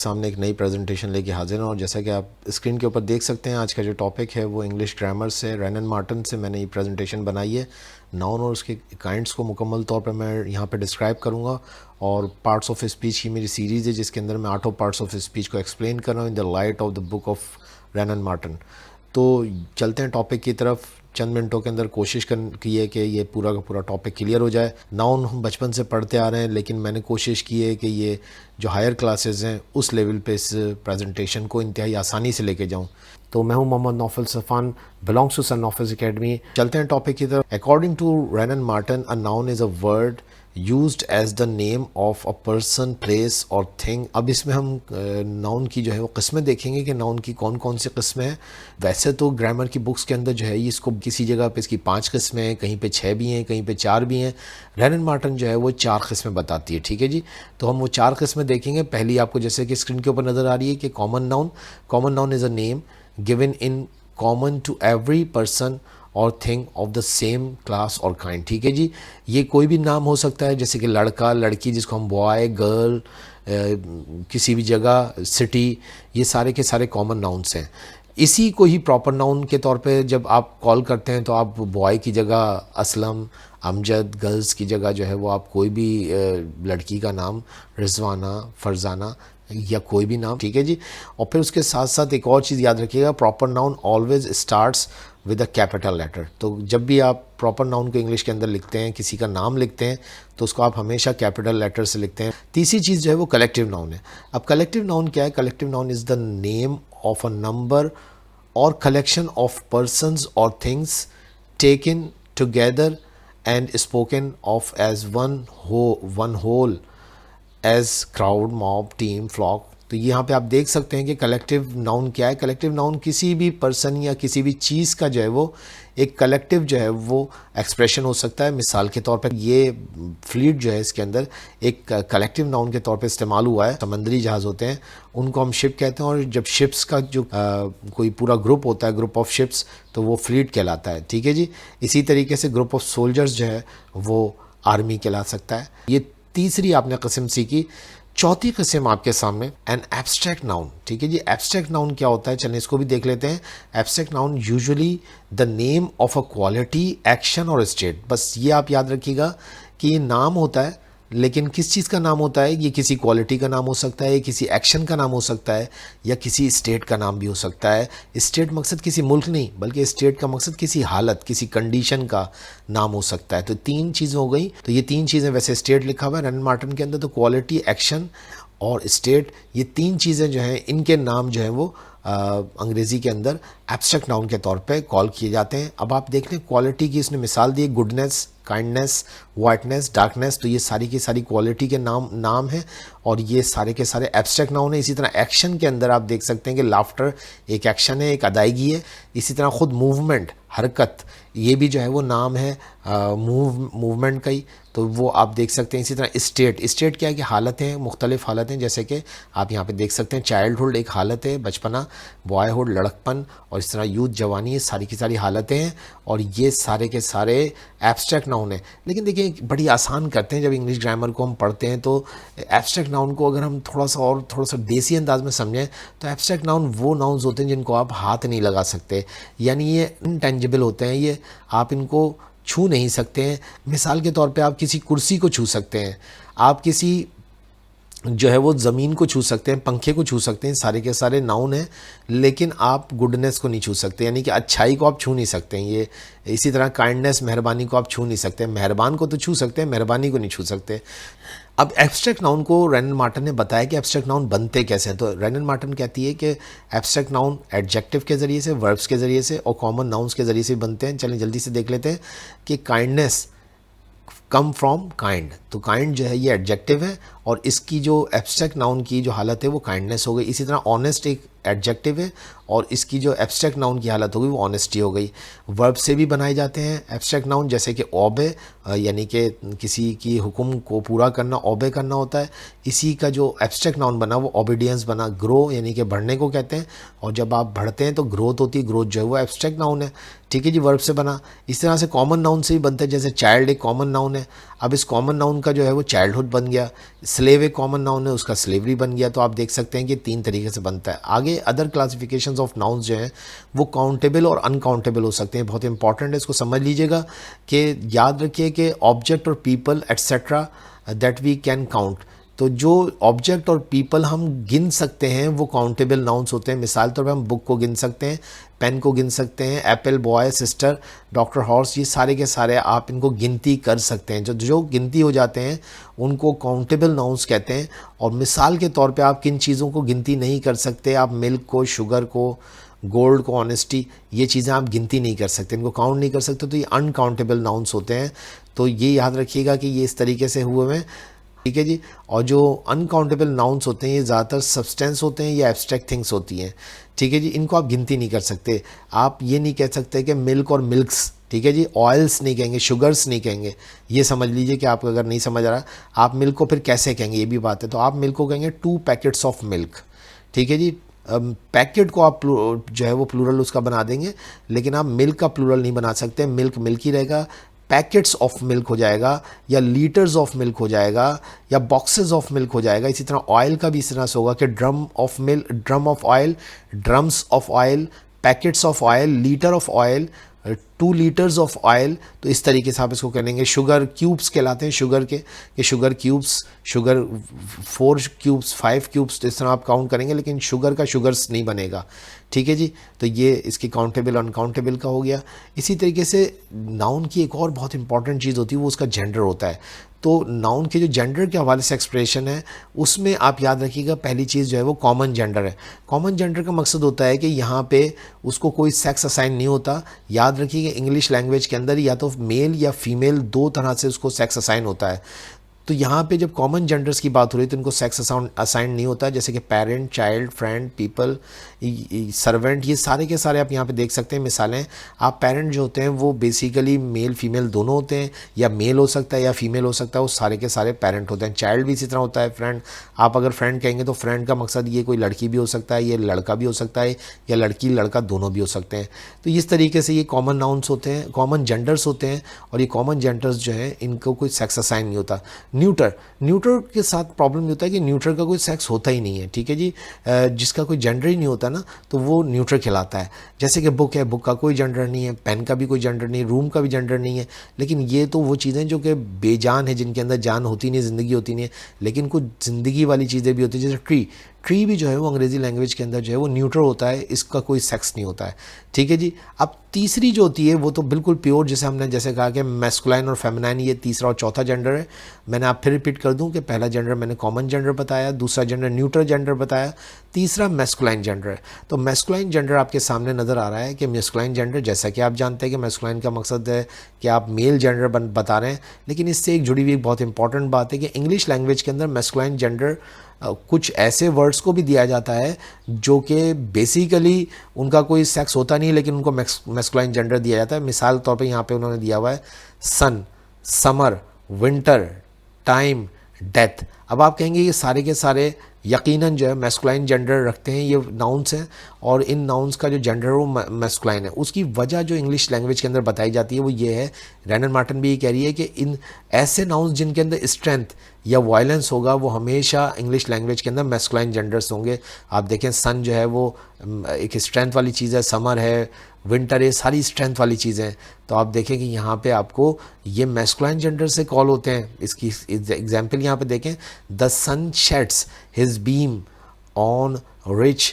सामने एक नई प्रेजेंटेशन लेके हाजिर हूँ और जैसा कि आप स्क्रीन के ऊपर देख सकते हैं आज का जो टॉपिक है वो इंग्लिश ग्रामर से रैनन मार्टन से मैंने ये प्रेजेंटेशन बनाई है। नाउन और उसके काइंड्स को मुकम्मल तौर पर मैं यहाँ पे डिस्क्राइब करूँगा और पार्ट्स ऑफ स्पीच की मेरी सीरीज़ है जिसके अंदर मैं 8 पार्ट्स ऑफ स्पीच को एक्सप्लेन कर रहा हूँ in the light of the book of Rhiannon Marton. तो चलते हैं टॉपिक की तरफ। चंद मिनटों के अंदर कोशिश की है कि ये पूरा का पूरा टॉपिक क्लियर हो जाए। नाउन हम बचपन से पढ़ते आ रहे हैं लेकिन मैंने कोशिश की है कि ये जो हायर क्लासेस हैं उस लेवल पे इस प्रेजेंटेशन को इंतहाई आसानी से लेके जाऊं। तो मैं हूं Mohammad Naufal Safan, belongs to sun Naufal's academy. चलते हैं टॉपिक की तरफ। According to Wren and Martin, a noun is a word used as the name of a person, place और थिंग। अब इसमें हम नाउन की जो है वो किस्में देखेंगे कि नाउन की कौन कौन सी किस्में हैं। वैसे तो ग्रामर की बुक्स के अंदर जो है इसको किसी जगह पे इसकी 5 किस्में हैं, कहीं पे 6 भी हैं, कहीं पे 4 भी हैं। रैनन मार्टन जो है वो 4 किस्में बताती है। ठीक है जी, तो हम वो 4 किस्में देखेंगे। पहली आपको जैसे कि स्क्रीन के ऊपर नज़र आ रही है कि common noun. Common noun is a name given in common to every person और thing of the same class और काइंड। ठीक है जी, ये कोई भी नाम हो सकता है जैसे कि लड़का, लड़की, जिसको हम बॉय, गर्ल, किसी भी जगह, सिटी, ये सारे के सारे कॉमन नाउन्स हैं। इसी को ही प्रॉपर नाउन के तौर पे जब आप कॉल करते हैं तो आप बॉय की जगह असलम, अमजद, गर्ल्स की जगह जो है वो आप कोई भी लड़की का नाम रिजवाना, फरजाना या कोई भी नाम। ठीक है जी, और फिर उसके साथ साथ एक और चीज़ याद रखिएगा, proper noun always starts with a capital letter. तो जब भी आप प्रॉपर नाउन को इंग्लिश के अंदर लिखते हैं, किसी का नाम लिखते हैं, तो उसको आप हमेशा कैपिटल लेटर से लिखते हैं। तीसरी चीज़ जो है वो कलेक्टिव नाउन है। अब कलेक्टिव नाउन क्या है? Collective noun is the name of a number or collection of persons or things taken together and spoken of as one whole as crowd, mob, team, flock। तो यहाँ पे आप देख सकते हैं कि कलेक्टिव नाउन क्या है। कलेक्टिव नाउन किसी भी पर्सन या किसी भी चीज़ का जो है वो एक कलेक्टिव जो है वो एक्सप्रेशन हो सकता है। मिसाल के तौर पर ये फ्लीट जो है इसके अंदर एक कलेक्टिव नाउन के तौर पे इस्तेमाल हुआ है। समंदरी जहाज़ होते हैं उनको हम शिप कहते हैं और जब शिप्स का जो कोई पूरा ग्रुप होता है, ग्रुप ऑफ शिप्स, तो वो फ्लीट कहलाता है। ठीक है जी, इसी तरीके से ग्रुप ऑफ सोल्जर्स जो है वो आर्मी कहला सकता है। ये तीसरी आपने किस्म सीखी। चौथी किस्म आपके सामने एन एब्स्ट्रैक्ट नाउन। ठीक है जी, एब्स्ट्रैक्ट नाउन क्या होता है, चलिए इसको भी देख लेते हैं। Abstract noun usually the name of a quality, action और स्टेट। बस ये आप याद रखिएगा कि ये नाम होता है, लेकिन किस चीज़ का नाम होता है? ये किसी क्वालिटी का नाम हो सकता है, किसी एक्शन का नाम हो सकता है, या किसी स्टेट का नाम भी हो सकता है। स्टेट मकसद किसी मुल्क नहीं, बल्कि स्टेट का मकसद किसी हालत, किसी कंडीशन का नाम हो सकता है। तो 3 चीज़ें हो गई। तो ये 3 चीज़ें, वैसे स्टेट लिखा हुआ है रैनन मार्टन के अंदर, तो क्वालिटी, एक्शन और स्टेट, ये 3 चीज़ें जो हैं इनके नाम जो हैं वो अंग्रेज़ी के अंदर एब्स्ट्रैक्ट नाउन के तौर पे कॉल किए जाते हैं। अब आप देख लें क्वालिटी की इसने मिसाल दी, गुडनेस, काइंडनेस, वाइटनेस, डार्कनेस। तो ये सारी की सारी क्वालिटी के नाम है और ये सारे के सारे एब्स्ट्रैक्ट नाउन है। इसी तरह एक्शन के अंदर आप देख सकते हैं कि लाफ्टर एक एक्शन है, एक अदायगी है। इसी तरह खुद मूवमेंट, हरकत, ये भी जो है वो नाम है मूवमेंट का ही, तो वो आप देख सकते हैं। इसी तरह स्टेट, स्टेट क्या है कि हालतें, मुख्तलिफ हालतें, जैसे कि आप यहाँ पे देख सकते हैं चाइल्डहुड एक हालत है, बचपना, बॉयहुड लड़कपन, और इस तरह यूथ जवानी, ये सारी की सारी हालतें हैं और ये सारे के सारे एब्स्ट्रैक्ट नाउन है। लेकिन देखिए बड़ी आसान करते हैं जब इंग्लिश ग्रामर को हम पढ़ते हैं, तो एब्स्ट्रैक्ट नाउन को अगर हम थोड़ा सा देसी अंदाज में समझें तो एब्स्ट्रैक्ट नाउन वो नाउन्स होते हैं जिनको आप हाथ नहीं लगा सकते, यानी ये इनटेंजिबल होते हैं, ये आप इनको छू नहीं सकते हैं। मिसाल के तौर पे आप किसी कुर्सी को छू सकते हैं, आप किसी जो है वो ज़मीन को छू सकते हैं, पंखे को छू सकते हैं, सारे के सारे नाउन हैं, लेकिन आप गुडनेस को नहीं छू सकते, यानी कि अच्छाई को आप छू नहीं सकते हैं। ये इसी तरह काइंडनेस, मेहरबानी को आप छू नहीं सकते। मेहरबान को तो छू सकते हैं, मेहरबानी को नहीं छू सकते। अब एब्स्ट्रैक्ट नाउन को रैनन मार्टन ने बताया कि एब्स्ट्रैक्ट नाउन बनते कैसे हैं। तो रैनन मार्टन कहती है कि एब्स्ट्रैक्ट नाउन एडजेक्टिव के ज़रिए से, वर्ब्स के ज़रिए से और कॉमन नाउन्स के ज़रिए से बनते हैं। चलिए जल्दी से देख लेते हैं कि काइंडनेस कम फ्रॉम काइंड, तो काइंड जो है ये एडजेक्टिव है और इसकी जो एब्स्ट्रैक्ट नाउन की जो हालत है वो काइंडनेस हो गई। इसी तरह ऑनेस्ट एक एडजेक्टिव है, और इसकी जो एब्स्ट्रैक्ट नाउन की हालत होगी वो ऑनेस्टी हो गई। वर्ब से भी बनाए जाते हैं एब्स्ट्रैक्ट नाउन, जैसे कि ओबे, यानी कि किसी की हुक्म को पूरा करना, ओबे करना होता है। इसी का जो एब्स्ट्रैक्ट नाउन बना वो ओबीडियंस बना। ग्रो यानी कि बढ़ने को कहते हैं, और जब आप बढ़ते हैं तो ग्रोथ होती है, ग्रोथ जो है वो एब्स्ट्रैक्ट नाउन है। ठीक है जी, वर्ब से बना। इस तरह से कॉमन नाउन से भी बनते हैं, जैसे चाइल्ड एक कॉमन नाउन है, अब इस कॉमन नाउन का जो है वो चाइल्डहुड बन गया। स्लेव एक कॉमन नाउन है, उसका स्लेवरी बन गया। तो आप देख सकते हैं कि 3 तरीके से बनता है। आगे अदर क्लासिफिकेशंस ऑफ नाउन्स जो हैं वो काउंटेबल और अनकाउंटेबल हो सकते हैं। बहुत इंपॉर्टेंट है, इसको समझ लीजिएगा कि याद रखिए कि ऑब्जेक्ट और people etcetera that we can count, तो जो ऑब्जेक्ट और पीपल हम गिन सकते हैं वो काउंटेबल नाउन्स होते हैं। मिसाल तौर पर हम बुक को गिन सकते हैं, पेन को गिन सकते हैं, Apple, boy, sister, doctor horse, ये सारे के सारे आप इनको गिनती कर सकते हैं। जो गिनती हो जाते हैं उनको काउंटेबल नाउन्स कहते हैं। और मिसाल के तौर पे आप किन चीज़ों को गिनती नहीं कर सकते, आप मिल्क को, शुगर को, गोल्ड को, ऑनेस्टी, ये चीज़ें आप गिनती नहीं कर सकते, इनको काउंट नहीं कर सकते, तो ये अनकाउंटेबल नाउन्स होते हैं। तो ये याद रखिएगा कि ये इस तरीके से हुए हैं। ठीक है जी। और जो अनकाउंटेबल नाउन्स होते हैं ये ज़्यादातर सब्सटेंस होते हैं या एब्स्ट्रैक्ट थिंग्स होती हैं। ठीक है जी, इनको आप गिनती नहीं कर सकते। आप ये नहीं कह सकते कि मिल्क और मिल्क्स, ठीक है जी, ऑयल्स नहीं कहेंगे, शुगर्स नहीं कहेंगे। ये समझ लीजिए कि आपको अगर नहीं समझ आ रहा, आप मिल्क को फिर कैसे कहेंगे, ये भी बात है। तो आप मिल्क को कहेंगे 2 पैकेट्स ऑफ मिल्क। ठीक है जी, पैकेट को आप जो है वो प्लूरल उसका बना देंगे, लेकिन आप मिल्क का प्लूरल नहीं बना सकते। मिल्क मिल्क ही रहेगा, पैकेट्स ऑफ मिल्क हो जाएगा, या लीटर्स ऑफ मिल्क हो जाएगा, या बॉक्सेस ऑफ मिल्क हो जाएगा। इसी तरह ऑयल का भी इस तरह से होगा कि drum of milk, drum of oil, drums of oil, packets of oil, litre of oil, 2 litres of oil. तो इस तरीके से आप इसको करेंगे। शुगर क्यूब्स कहलाते हैं शुगर के, कि sugar cubes, sugar 4 cubes, 5 cubes, तो इस तरह आप काउंट करेंगे, लेकिन शुगर का शुगर्स नहीं बनेगा। ठीक है जी, तो ये इसकी काउंटेबल अनकाउंटेबल का हो गया। इसी तरीके से नाउन की एक और बहुत इंपॉर्टेंट चीज़ होती है, वो उसका जेंडर होता है। तो नाउन के जो जेंडर के हवाले से एक्सप्रेशन है उसमें आप याद रखिएगा, पहली चीज़ जो है वो कॉमन जेंडर है। कॉमन जेंडर का मकसद होता है कि यहाँ पे उसको कोई सेक्स असाइन नहीं होता। याद रखिएगा इंग्लिश लैंग्वेज के अंदर या तो मेल या फीमेल 2 तरह से उसको सेक्स असाइन होता है। तो यहाँ पे जब कॉमन जेंडर्स की बात हो रही है तो इनको सेक्स असाइन नहीं होता, जैसे कि parent, child, friend, people, servant, ये सारे के सारे आप यहाँ पे देख सकते हैं मिसालें। आप पेरेंट जो होते हैं वो बेसिकली मेल फीमेल दोनों होते हैं, या मेल हो सकता है या फीमेल हो सकता है, वो सारे के सारे पेरेंट होते हैं। चाइल्ड भी इसी तरह होता है। फ्रेंड, आप अगर फ्रेंड कहेंगे तो फ्रेंड का मकसद ये कोई लड़की भी हो सकता है, ये लड़का भी हो सकता है, या लड़की लड़का दोनों भी हो सकते हैं। तो इस तरीके से ये कॉमन नाउन्स होते हैं, कॉमन जेंडर्स होते हैं। और ये कॉमन जेंडर्स जो हैं इनको कोई सेक्स असाइन नहीं होता। न्यूटर, न्यूटर के साथ प्रॉब्लम ये होता है कि न्यूटर का कोई सेक्स होता ही नहीं है। ठीक है जी, जिसका कोई जेंडर ही नहीं होता ना, तो वो न्यूटर कहलाता है। जैसे कि बुक है, बुक का कोई जेंडर नहीं है, पेन का भी कोई जेंडर नहीं है, रूम का भी जेंडर नहीं है। लेकिन ये तो वो चीज़ें जो कि बेजान है, जिनके अंदर जान होती नहीं, ज़िंदगी होती नहीं है। लेकिन कुछ ज़िंदगी वाली चीज़ें भी होती है, जैसे ट्री। ट्री भी जो है वो अंग्रेज़ी लैंग्वेज के अंदर जो है वो न्यूटर होता है, इसका कोई सेक्स नहीं होता है। ठीक है जी। अब तीसरी जो होती है वो तो बिल्कुल प्योर, जैसे हमने जैसे कहा कि मैस्कुलाइन और फेमिनाइन, ये तीसरा और चौथा जेंडर है। मैंने आप फिर रिपीट कर दूं कि पहला जेंडर मैंने कॉमन जेंडर बताया, दूसरा जेंडर न्यूट्रल जेंडर बताया, तीसरा मैस्कुलाइन जेंडर है। तो मैस्कुलाइन जेंडर आपके सामने नज़र आ रहा है कि मैस्कुलाइन जेंडर, जैसा कि आप जानते हैं कि मैस्कुलाइन का मकसद है कि आप मेल जेंडर बता रहे हैं, लेकिन इससे एक जुड़ी हुई एक बहुत इंपॉर्टेंट बात है कि इंग्लिश लैंग्वेज के अंदर मैस्कुलाइन जेंडर कुछ ऐसे वर्ड्स को भी दिया जाता है जो कि बेसिकली उनका कोई सेक्स होता नहीं है, लेकिन उनको मैस्कुलाइन जेंडर दिया जाता है। मिसाल तौर पे यहाँ पे उन्होंने दिया हुआ है सन, समर, विंटर, टाइम, डेथ। अब आप कहेंगे ये सारे के सारे यकीनन जो है मैस्कुलाइन जेंडर रखते हैं, ये नाउन्स हैं, और इन नाउन्स का जो जेंडर है वो मैस्कुलाइन है। उसकी वजह जो इंग्लिश लैंग्वेज के अंदर बताई जाती है वो ये है, रैनन मार्टन भी ये कह रही है कि इन ऐसे नाउन्स जिनके अंदर स्ट्रेंथ या वायलेंस होगा वो हमेशा इंग्लिश लैंग्वेज के अंदर मैस्कुलाइन जेंडर्स होंगे। आप देखें सन जो है वो एक स्ट्रेंथ वाली चीज़ है, समर है, विंटर है, सारी स्ट्रेंथ वाली चीज़ें हैं। तो आप देखें कि यहाँ पे आपको ये मैस्कुलाइन जेंडर से कॉल होते हैं। इसकी एग्जाम्पल यहाँ पे देखें, the sun sheds his beam on rich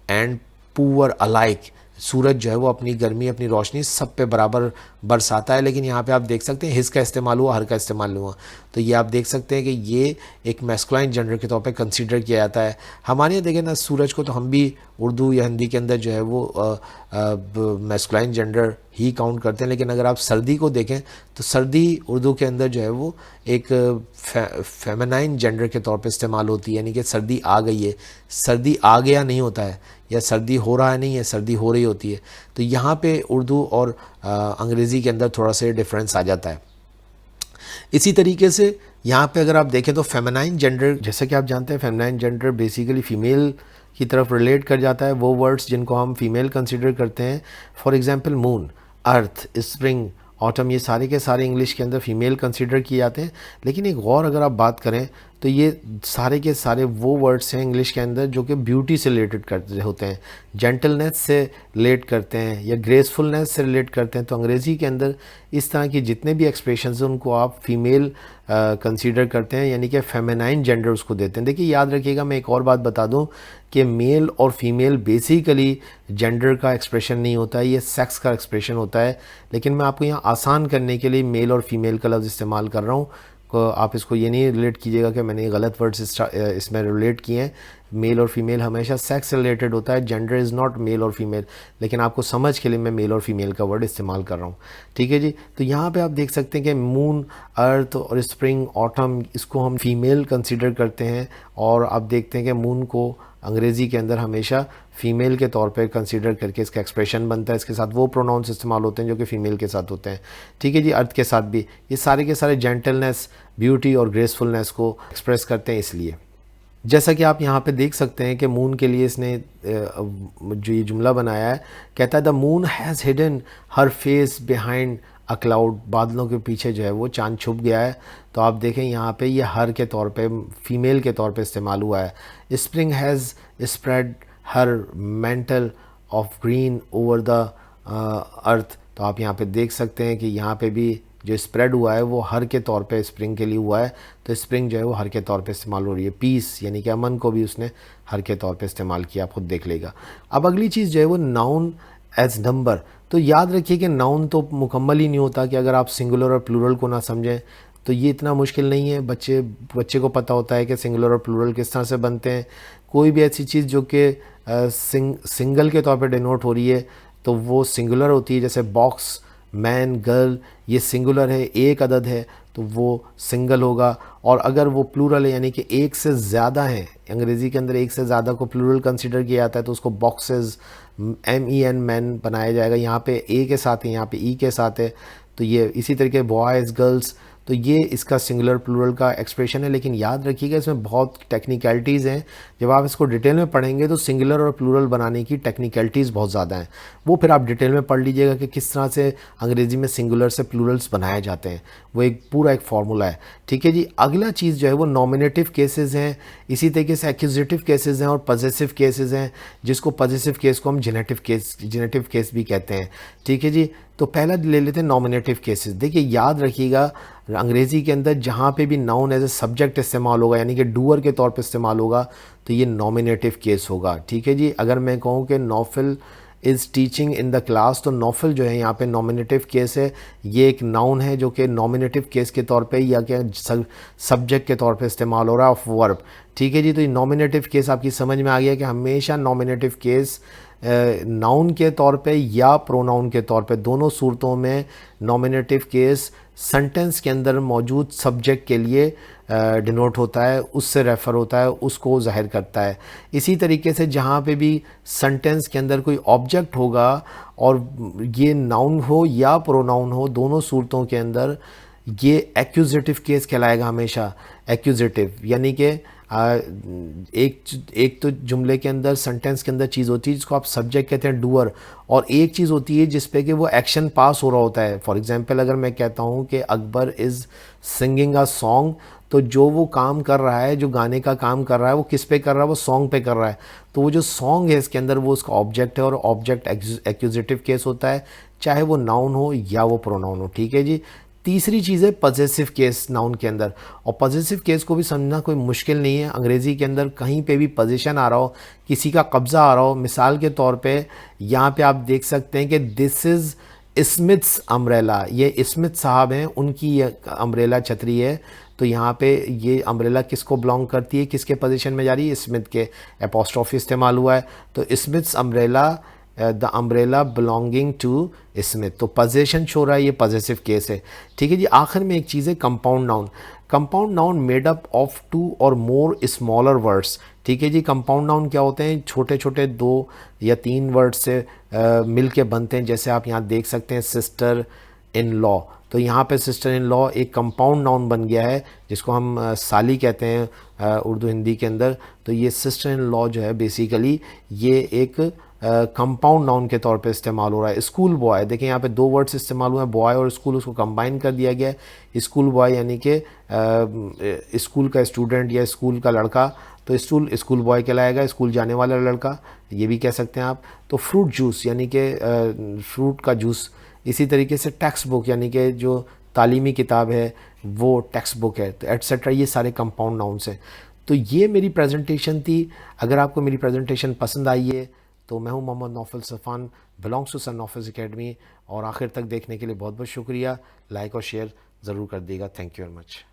and poor alike. सूरज जो है वो अपनी गर्मी, अपनी रोशनी सब पे बराबर बरसाता है, लेकिन यहाँ पे आप देख सकते हैं हिज का इस्तेमाल हुआ, हर का इस्तेमाल हुआ। तो ये आप देख सकते हैं कि ये एक मैस्कुलाइन जेंडर के तौर पे कंसीडर किया जाता है। हमारे यहाँ देखें ना, सूरज को तो हम भी उर्दू या हिंदी के अंदर जो है वो मैस्कुलाइन जेंडर ही काउंट करते हैं, लेकिन अगर आप सर्दी को देखें तो सर्दी उर्दू के अंदर जो है वो एक फेमिनाइन जेंडर के तौर पे इस्तेमाल होती है, यानी कि सर्दी आ गई है, सर्दी आ गया नहीं होता है, या सर्दी हो रहा है नहीं है, सर्दी हो रही होती है। तो यहाँ पे उर्दू और अंग्रेज़ी के अंदर थोड़ा सा डिफरेंस आ जाता है। इसी तरीके से यहाँ पे अगर आप देखें तो फेमिनाइन जेंडर, जैसा कि आप जानते हैं फेमिनाइन जेंडर बेसिकली फ़ीमेल की तरफ रिलेट कर जाता है, वो वर्ड्स जिनको हम फीमेल कंसिडर करते हैं। For example moon, earth, spring, autumn, ये सारे के सारे इंग्लिश के अंदर फीमेल कंसिडर किए जाते हैं। लेकिन एक और अगर आप बात करें तो ये सारे के सारे वो वर्ड्स हैं इंग्लिश के अंदर जो कि ब्यूटी से रिलेटेड करते होते हैं, जेंटलनेस से रिलेट करते हैं या ग्रेसफुलनेस से रिलेट करते हैं। तो अंग्रेज़ी के अंदर इस तरह की जितने भी एक्सप्रेशंस हैं उनको आप फीमेल कंसीडर करते हैं, यानी कि फेमिनाइन जेंडर उसको देते हैं। देखिए याद रखिएगा, मैं एक और बात बता दूं कि मेल और फीमेल बेसिकली जेंडर का एक्सप्रेशन नहीं होता है, ये सेक्स का एक्सप्रेशन होता है। लेकिन मैं आपको यहाँ आसान करने के लिए मेल और फीमेल का लफ्ज़ इस्तेमाल कर रहा हूँ। आप इसको ये नहीं रिलेट कीजिएगा कि मैंने गलत वर्ड्स इसमें रिलेट किए हैं। मेल और फीमेल हमेशा सेक्स से रिलेटेड होता है, जेंडर इज़ नॉट मेल और फीमेल, लेकिन आपको समझ के लिए मैं मेल और फीमेल का वर्ड इस्तेमाल कर रहा हूँ। ठीक है जी। तो यहाँ पे आप देख सकते हैं कि मून, अर्थ और स्प्रिंग, ऑटम, इसको हम फीमेल कंसीडर करते हैं। और आप देखते हैं कि मून को अंग्रेज़ी के अंदर हमेशा फ़ीमेल के तौर पे कंसीडर करके इसका एक्सप्रेशन बनता है, इसके साथ वो प्रोनाउंस इस्तेमाल होते हैं जो कि फ़ीमेल के साथ होते हैं। ठीक है जी। अर्थ के साथ भी ये सारे के सारे जेंटलनेस, ब्यूटी और ग्रेसफुलनेस को एक्सप्रेस करते हैं। इसलिए जैसा कि आप यहाँ पे देख सकते हैं कि मून के लिए इसने जो ये जुमला बनाया है, कहता है the moon has hidden her face behind a cloud, बादलों के पीछे जो है वो चांद छुप गया है। तो आप देखें यहाँ पे ये हर के तौर पे फीमेल के तौर पे इस्तेमाल हुआ है। Spring has spread her mental of green over the earth. तो आप यहाँ पे देख सकते हैं कि यहाँ पे भी जो स्प्रेड हुआ है वो हर के तौर पे स्प्रिंग के लिए हुआ है। तो स्प्रिंग जो है वो हर के तौर पे इस्तेमाल हो रही है। पीस यानी कि अमन को भी उसने हर के तौर पे इस्तेमाल किया, आप खुद देख लेगा। अब अगली चीज़ जो है वो नाउन एज नंबर। तो याद रखिए कि नाउन तो मुकम्मल ही नहीं होता कि अगर आप सिंगुलर और प्लूरल को ना समझें तो ये इतना मुश्किल नहीं है। बच्चे को पता होता है कि सिंगुलर और प्लूरल किस तरह से बनते हैं। कोई भी ऐसी चीज़ जो कि सिंगल के तौर पे डिनोट हो रही है तो वो सिंगुलर होती है। जैसे बॉक्स, मैन, गर्ल, ये सिंगुलर है, एक अदद है तो वो सिंगल होगा। और अगर वो प्लूरल है यानी कि एक से ज़्यादा है, अंग्रेज़ी के अंदर एक से ज़्यादा को प्लूरल कंसीडर किया जाता है तो उसको बॉक्सेस, MEN, मैन बनाया जाएगा। यहाँ पे ए के साथ है, यहाँ पे ई के साथ है। तो ये इसी तरीके बॉयज़, गर्ल्स, तो ये इसका सिंगुलर प्लूरल का एक्सप्रेशन है। लेकिन याद रखिएगा इसमें बहुत टेक्निकलिटीज़ हैं। जब आप इसको डिटेल में पढ़ेंगे तो सिंगुलर और प्लूरल बनाने की टेक्निकलिटीज़ बहुत ज़्यादा हैं। वो फिर आप डिटेल में पढ़ लीजिएगा कि किस तरह से अंग्रेज़ी में सिंगुलर से प्लूरल्स बनाए जाते हैं। वो एक पूरा एक फार्मूला है। ठीक है जी। अगला चीज़ जो है वो नॉमिनेटिव केसेस हैं, इसी तरीके से एक्यूजेटिव केसेस हैं और पॉजेसिव केसेस हैं, जिसको पॉजेसिव केस को हम जेनेटिव केस भी कहते हैं। ठीक है जी। तो पहला ले लेते हैं नॉमिनेटिव केसेस। देखिए याद रखिएगा अंग्रेज़ी के अंदर जहाँ पे भी नाउन एज ए सब्जेक्ट इस्तेमाल होगा यानी कि डूअर के तौर पे इस्तेमाल होगा तो ये नॉमिनेटिव केस होगा। ठीक है जी। अगर मैं कहूँ कि Naufil is teaching in the class, तो नौफिल जो है यहाँ पे नॉमिनेटिव केस है। ये एक नाउन है जो कि नॉमिनेटिव केस के तौर पे या क्या सब्जेक्ट के तौर पे इस्तेमाल हो रहा है ऑफ वर्ब। ठीक है जी। तो ये नॉमिनेटिव केस आपकी समझ में आ गया कि हमेशा नॉमिनेटिव केस नाउन के तौर पे या प्रोनाउन के तौर पे, दोनों सूरतों में नॉमिनेटिव केस सेंटेंस के अंदर मौजूद सब्जेक्ट के लिए डिनोट होता है, उससे रेफ़र होता है, उसको ज़ाहिर करता है। इसी तरीके से जहाँ पे भी सेंटेंस के अंदर कोई ऑब्जेक्ट होगा और ये नाउन हो या प्रोनाउन हो, दोनों सूरतों के अंदर ये एक्यूजेटिव केस कहलाएगा हमेशा। एक्यूजेटिव यानी कि एक तो जुमले के अंदर, सेंटेंस के अंदर चीज़ होती है जिसको आप सब्जेक्ट कहते हैं डूअर, और एक चीज़ होती है जिस पे कि वो एक्शन पास हो रहा होता है। फॉर एग्जांपल अगर मैं कहता हूँ कि Akbar is singing a song, तो जो वो काम कर रहा है, जो गाने का काम कर रहा है, वो किस पे कर रहा है, वो सॉन्ग पे कर रहा है। तो वो जो सॉन्ग है इसके अंदर वो उसका ऑब्जेक्ट है और ऑब्जेक्ट एक्यूजेटिव केस होता है, चाहे वो नाउन हो या वो प्रोनाउन हो। ठीक है जी। तीसरी चीज़ है पॉजेसिव केस नाउन के अंदर, और पॉजेसिव केस को भी समझना कोई मुश्किल नहीं है। अंग्रेज़ी के अंदर कहीं पे भी पोजीशन आ रहा हो, किसी का कब्ज़ा आ रहा हो, मिसाल के तौर पे यहाँ पे आप देख सकते हैं कि दिस इज़ स्मिथ्स अम्ब्रेला, ये स्मिथ साहब हैं, उनकी ये अम्ब्रेला छतरी है। तो यहाँ पे ये अम्ब्रेला किसको बिलोंग करती है, किसके पोजीशन में जा रही है, स्मिथ के, एपोस्ट्रोफी इस्तेमाल हुआ है। तो Smiths umbrella, the umbrella belonging to Smith, तो पोजेशन शो रहा है, ये पॉजिटिव केस है। ठीक है जी। आखिर में एक चीज़ है compound noun. Compound noun made up of 2 और मोर स्मॉलर वर्ड्स। ठीक है जी। कंपाउंड नाउन क्या होते हैं, छोटे छोटे 2 या 3 वर्ड से मिल के बनते हैं। जैसे आप यहाँ देख सकते हैं सिस्टर इन लॉ, तो यहाँ पे सिस्टर इन लॉ एक कंपाउंड नाउन बन गया है, जिसको हम साली कहते हैं उर्दू हिंदी के अंदर। तो ये सिस्टर इन लॉ जो है बेसिकली ये एक कंपाउंड नाउन के तौर पे इस्तेमाल हो रहा है। स्कूल बॉय, देखिए यहाँ पे 2 वर्ड्स इस्तेमाल हुए हैं, बॉय और स्कूल, उसको कंबाइन कर दिया गया है। स्कूल बॉय यानी कि स्कूल का स्टूडेंट या स्कूल का लड़का, तो स्कूल बॉय कहलाएगा, स्कूल जाने वाला लड़का, ये भी कह सकते हैं आप। तो फ्रूट जूस यानी कि फ्रूट का जूस। इसी तरीके से टेक्स्ट बुक यानी कि जो तालीमी किताब है वो टेक्स्ट बुक है, तो एट्सेट्रा, ये सारे कंपाउंड नाउन्स हैं। तो ये मेरी प्रेजेंटेशन थी। अगर आपको मेरी प्रेजेंटेशन पसंद आई है तो मैं हूं Mohammad Naufal Safan, belongs to sun Naufal's academy. और आखिर तक देखने के लिए बहुत बहुत शुक्रिया। लाइक और शेयर ज़रूर कर दीजिएगा। Thank you very much.